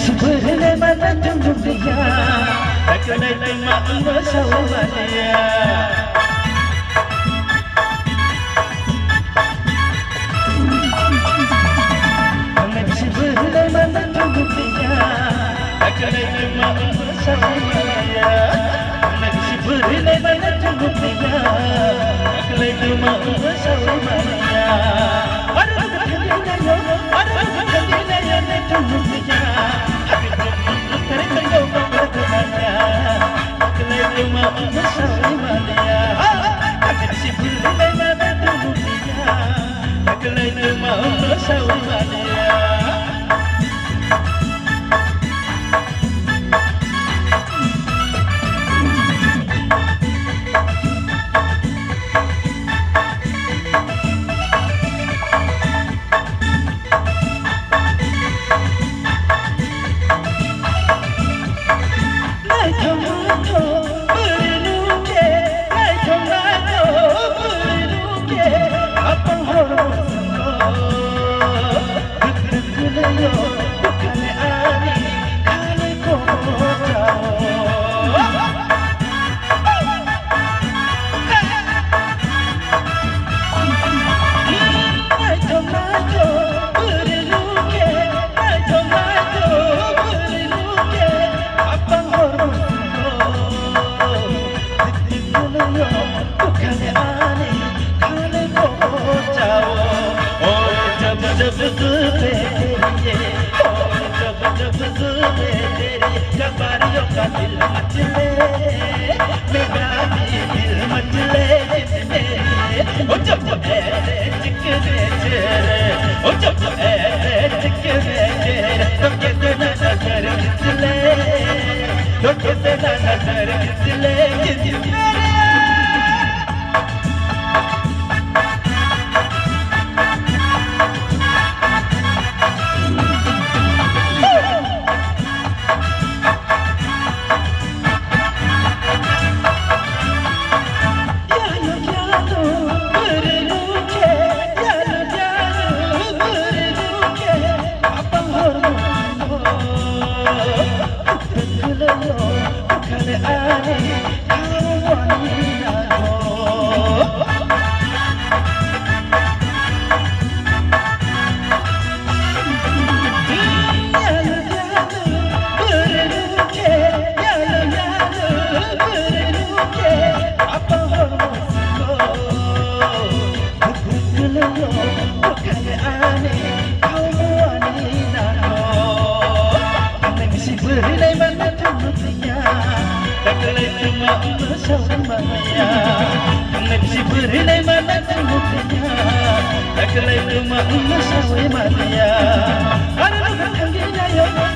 sebenarnya mana tunggu dia, tak kena terima masalah dia. Sebenarnya mana tunggu dia, tak kena terima masalah dia. Sebenarnya mana tunggu dia, tak kena terima masalah dia.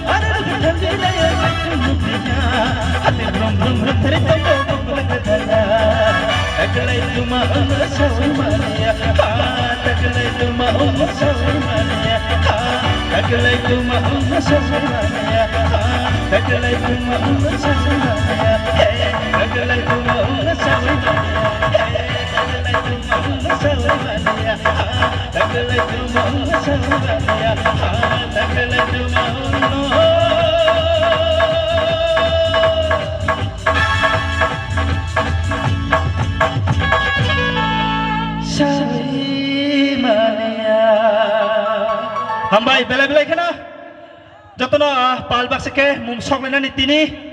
Ada tunggu dia, hati belum tarik tengok bertanya, tak kena terima masalah dia. Sebenarnya mana tunggu dia, tak kena terima masalah dia. Hambai bela-bela kana jotono pal bakseke mumsok lena ni tini